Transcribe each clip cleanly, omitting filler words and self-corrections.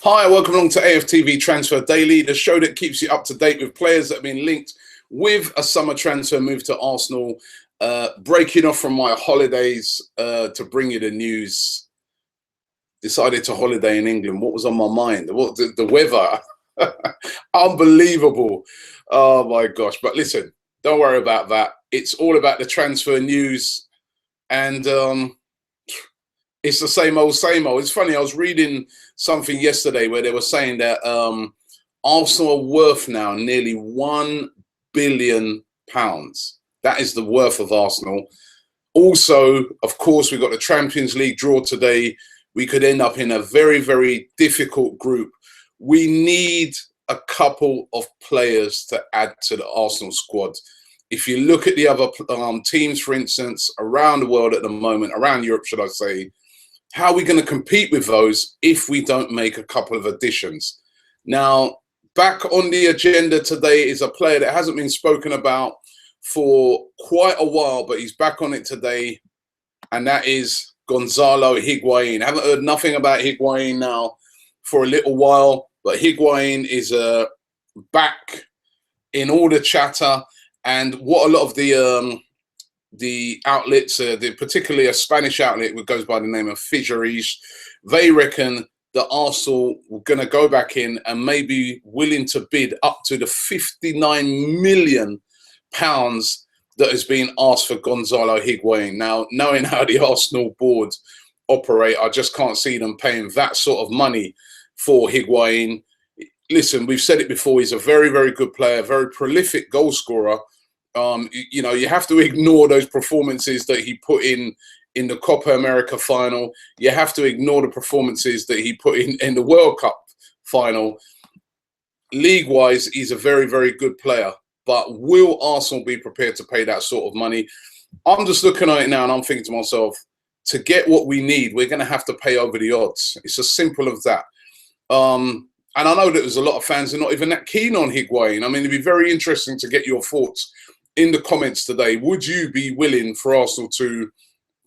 Hi, welcome along to AFTV Transfer Daily, the show that keeps you up to date with players that have been linked with a summer transfer move to Arsenal. Breaking off from my holidays to bring you the news. Decided to holiday in England. What was on my mind? The weather. Unbelievable. Oh my gosh. But listen, don't worry about that. It's all about the transfer news. And it's the same old, same old. It's funny, I was reading something yesterday where they were saying that Arsenal are worth now nearly £1 billion. That is the worth of Arsenal. Also, of course, we've got the Champions League draw today. We could end up in a very, very difficult group. We need a couple of players to add to the Arsenal squad. If you look at the other teams, for instance, around the world at the moment, around Europe, should I say, how are we going to compete with those if we don't make a couple of additions? Now, back on the agenda today is a player that hasn't been spoken about for quite a while, but he's back on it today, and that is Gonzalo Higuain. I haven't heard nothing about Higuain now for a little while, but Higuain is back in all the chatter, and what a lot of the outlets, particularly a Spanish outlet which goes by the name of Figueres, they reckon that Arsenal were going to go back in and maybe willing to bid up to the £59 million that has been asked for Gonzalo Higuain. Now, knowing how the Arsenal board operate, I just can't see them paying that sort of money for Higuain. Listen, we've said it before, he's a very, very good player, very prolific goal scorer. You know, you have to ignore those performances that he put in the Copa America final. You have to ignore the performances that he put in the World Cup final. League-wise, he's a very, very good player. But will Arsenal be prepared to pay that sort of money? I'm just looking at it now and I'm thinking to myself, to get what we need, we're going to have to pay over the odds. It's as simple as that. And I know that there's a lot of fans who are not even that keen on Higuain. I mean, it'd be very interesting to get your thoughts in the comments today. Would you be willing for Arsenal to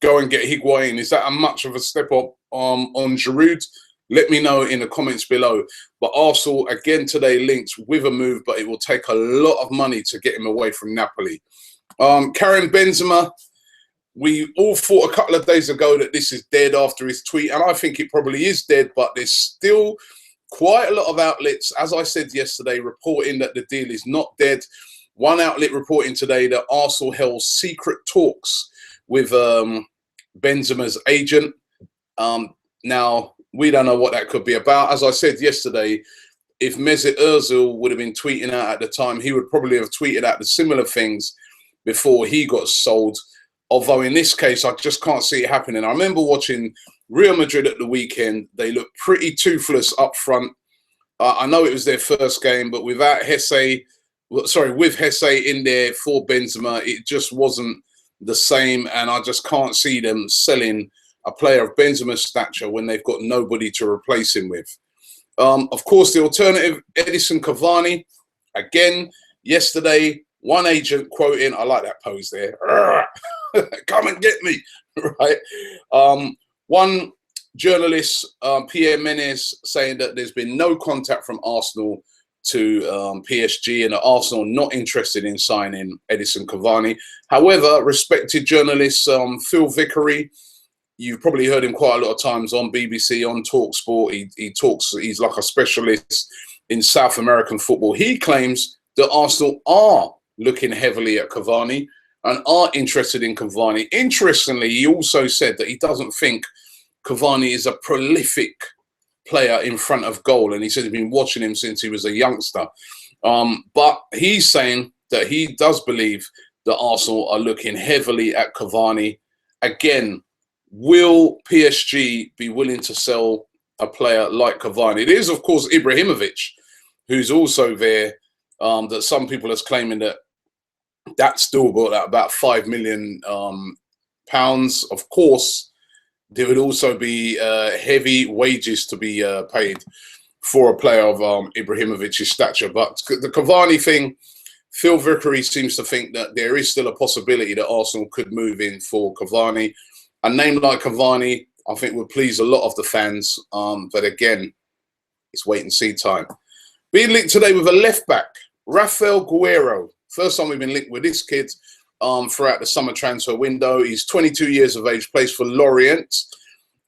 go and get Higuain? Is that a much of a step up on Giroud? Let me know in the comments below. But Arsenal, again today, linked with a move, but it will take a lot of money to get him away from Napoli. Karim Benzema, we all thought a couple of days ago that this is dead after his tweet, and I think it probably is dead, but there's still quite a lot of outlets, as I said yesterday, reporting that the deal is not dead. One outlet reporting today that Arsenal held secret talks with Benzema's agent. Now, we don't know what that could be about. As I said yesterday, if Mesut Ozil would have been tweeting out at the time, he would probably have tweeted out the similar things before he got sold. Although in this case, I just can't see it happening. I remember watching Real Madrid at the weekend. They looked pretty toothless up front. I know it was their first game, but without with Hesse in there for Benzema, it just wasn't the same, and I just can't see them selling a player of Benzema's stature when they've got nobody to replace him with. Of course, the alternative, Edison Cavani. Again, yesterday, one agent quoting, I like that pose there, come and get me, right? One journalist, Pierre Menez, saying that there's been no contact from Arsenal to PSG, and Arsenal not interested in signing Edison Cavani. However, respected journalist Phil Vickery, you've probably heard him quite a lot of times on BBC, on TalkSport. He talks, he's like a specialist in South American football. He claims that Arsenal are looking heavily at Cavani and are interested in Cavani. Interestingly, he also said that he doesn't think Cavani is a prolific player in front of goal, and he said he's been watching him since he was a youngster. But he's saying that he does believe that Arsenal are looking heavily at Cavani. Again, will PSG be willing to sell a player like Cavani? It is, of course, Ibrahimovic, who's also there, that some people are claiming that that's still at about £5 million. Of course, there would also be heavy wages to be paid for a player of Ibrahimovic's stature. But the Cavani thing, Phil Vickery seems to think that there is still a possibility that Arsenal could move in for Cavani. A name like Cavani, I think, would please a lot of the fans. But again, it's wait and see time. Being linked today with a left back, Rafael Aguero. First time we've been linked with this kid throughout the summer transfer window. He's 22 years of age, plays for Lorient,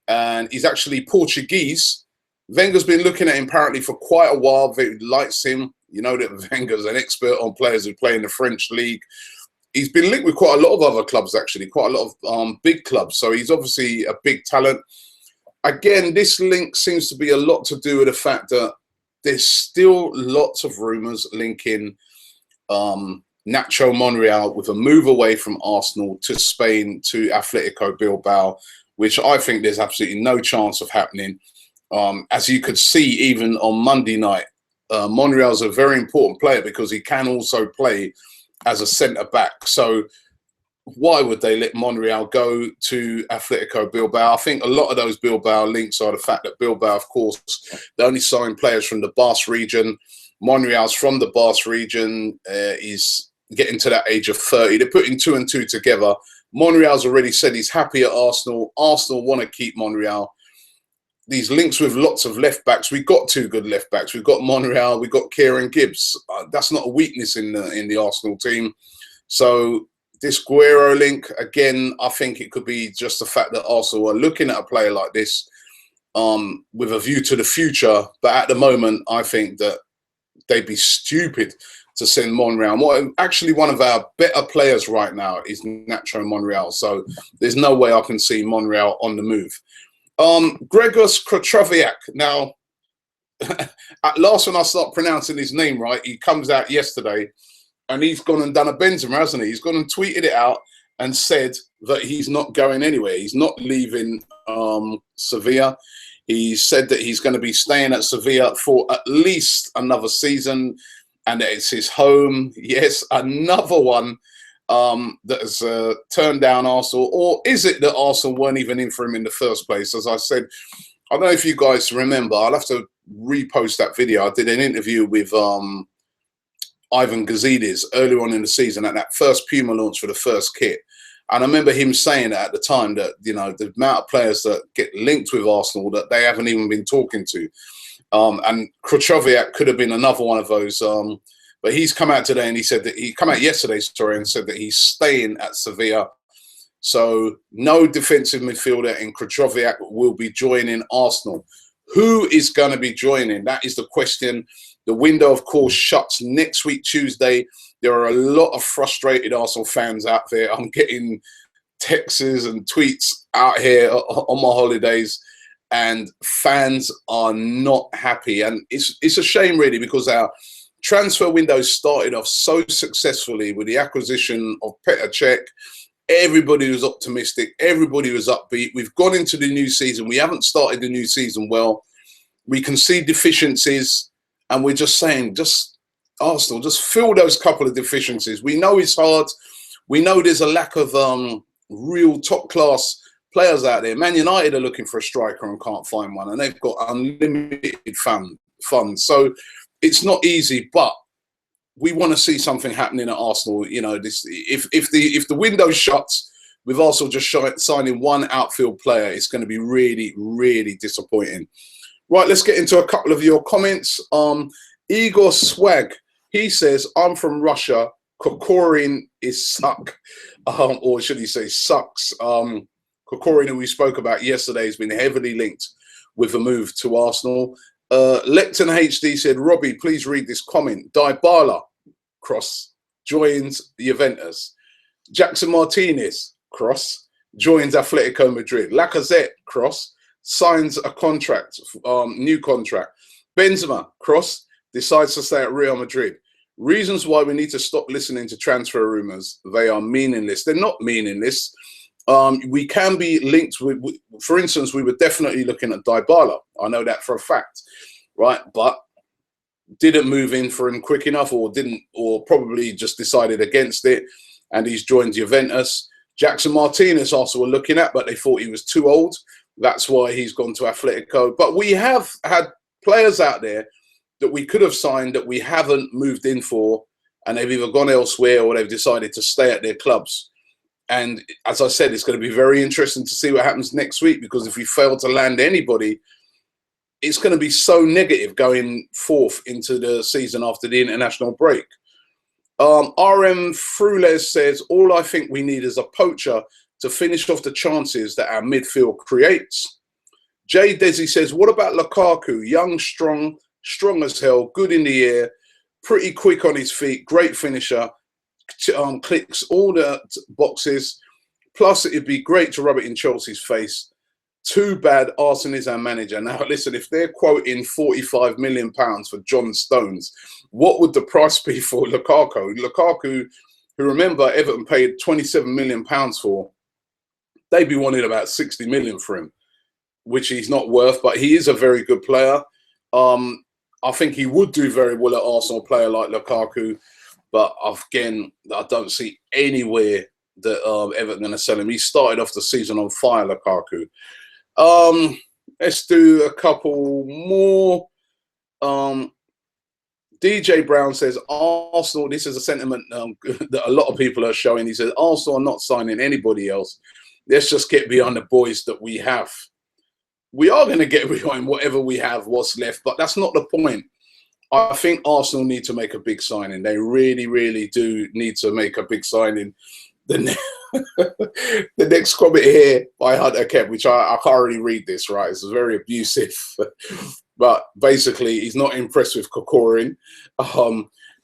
and he's actually Portuguese. Wenger's been looking at him apparently for quite a while. He likes him. You know that Wenger's an expert on players who play in the French league. He's been linked with quite a lot of other clubs, actually, quite a lot of big clubs. So he's obviously a big talent. Again, this link seems to be a lot to do with the fact that there's still lots of rumours linking Nacho Monreal with a move away from Arsenal to Spain to Atletico Bilbao, which I think there's absolutely no chance of happening. As you could see, even on Monday night, Monreal's a very important player because he can also play as a centre-back. So why would they let Monreal go to Atletico Bilbao? I think a lot of those Bilbao links are the fact that Bilbao, of course, they only sign players from the Basque region. Monreal's from the Basque region. He's getting to that age of 30. They're putting 2 and 2 together. Monreal's already said he's happy at Arsenal. Arsenal want to keep Monreal. These links with lots of left backs. We've got 2 good left backs. We've got Monreal. We've got Kieran Gibbs. That's not a weakness in the Arsenal team. So this Aguero link, again, I think it could be just the fact that Arsenal are looking at a player like this with a view to the future. But at the moment, I think that they'd be stupid to send Monreal. Actually, one of our better players right now is Nacho Monreal. So there's no way I can see Monreal on the move. Gregos Krochowiak. Now, at last when I start pronouncing his name right, he comes out yesterday and he's gone and done a Benzema, hasn't he? He's gone and tweeted it out and said that he's not going anywhere. He's not leaving Sevilla. He said that he's going to be staying at Sevilla for at least another season and that it's his home. Yes, another one that has turned down Arsenal. Or is it that Arsenal weren't even in for him in the first place? As I said, I don't know if you guys remember. I'll have to repost that video. I did an interview with Ivan Gazidis earlier on in the season at that first Puma launch for the first kit. And I remember him saying at the time that, you know, the amount of players that get linked with Arsenal that they haven't even been talking to. And Krochowiak could have been another one of those. But he's come out today and he said that he come out yesterday, sorry, and said that he's staying at Sevilla. So no defensive midfielder in Krochowiak will be joining Arsenal. Who is going to be joining? That is the question. The window, of course, shuts next week, Tuesday. There are a lot of frustrated Arsenal fans out there. I'm getting texts and tweets out here on my holidays, and fans are not happy. And it's a shame, really, because our transfer window started off so successfully with the acquisition of Petr Cech. Everybody was optimistic. Everybody was upbeat. We've gone into the new season. We haven't started the new season well. We can see deficiencies, and we're just saying, just Arsenal, just fill those couple of deficiencies. We know it's hard. We know there's a lack of real top-class players out there. Man United are looking for a striker and can't find one, and they've got unlimited funds. So it's not easy, but we want to see something happening at Arsenal. You know, this if the window shuts with Arsenal just signing one outfield player, it's going to be really, really disappointing. Right, let's get into a couple of your comments. Igor Swag, he says, I'm from Russia. Kokorin is suck. Or should he say sucks? Kokorin, who we spoke about yesterday, has been heavily linked with a move to Arsenal. Lecton HD said, Robbie, please read this comment. Dybala, cross, joins Juventus. Jackson Martinez, cross, joins Atletico Madrid. Lacazette, cross, signs a contract, new contract. Benzema, cross, decides to stay at Real Madrid. Reasons why we need to stop listening to transfer rumours. They are meaningless. They're not meaningless. We can be linked with, for instance, we were definitely looking at Dybala. I know that for a fact, right? But didn't move in for him quick enough, or probably just decided against it, and he's joined Juventus. Jackson Martinez also were looking at, but they thought he was too old. That's why he's gone to Atletico. But we have had players out there that we could have signed that we haven't moved in for, and they've either gone elsewhere or they've decided to stay at their clubs. And as I said, it's going to be very interesting to see what happens next week, because if we fail to land anybody, it's going to be so negative going forth into the season after the international break. RM Frules says, all I think we need is a poacher to finish off the chances that our midfield creates. Jay Desi says, what about Lukaku? Young, strong as hell, good in the air, pretty quick on his feet, great finisher, clicks all the boxes. Plus, it'd be great to rub it in Chelsea's face. Too bad Arsenal is our manager. Now, listen, if they're quoting £45 million for John Stones, what would the price be for Lukaku? Lukaku, who, remember, Everton paid £27 million for, they'd be wanting about 60 million for him, which he's not worth, but he is a very good player. I think he would do very well at Arsenal, a player like Lukaku, but again, I don't see anywhere that Everton going to sell him. He started off the season on fire, Lukaku. Let's do a couple more. DJ Brown says, Arsenal, this is a sentiment that a lot of people are showing. He says, Arsenal are not signing anybody else. Let's just get behind the boys that we have. We are going to get behind whatever we have, what's left, but that's not the point. I think Arsenal need to make a big signing. They really, really do need to make a big signing. The next comment here by Hunter Kemp, which I can't really read this, right? It's very abusive. But basically, he's not impressed with Kokorin.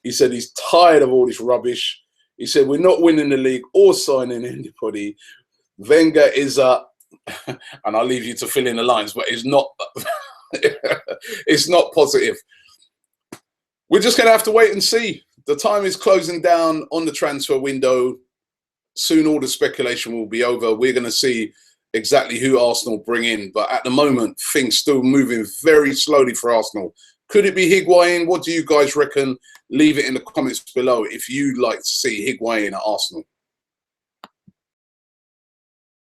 He said he's tired of all this rubbish. He said, we're not winning the league or signing anybody. Wenger is a... and I'll leave you to fill in the lines, but it's not... it's not positive. We're just going to have to wait and see. The time is closing down on the transfer window. Soon all the speculation will be over. We're going to see exactly who Arsenal bring in. But at the moment, things still moving very slowly for Arsenal. Could it be Higuain? What do you guys reckon? Leave it in the comments below if you'd like to see Higuain at Arsenal.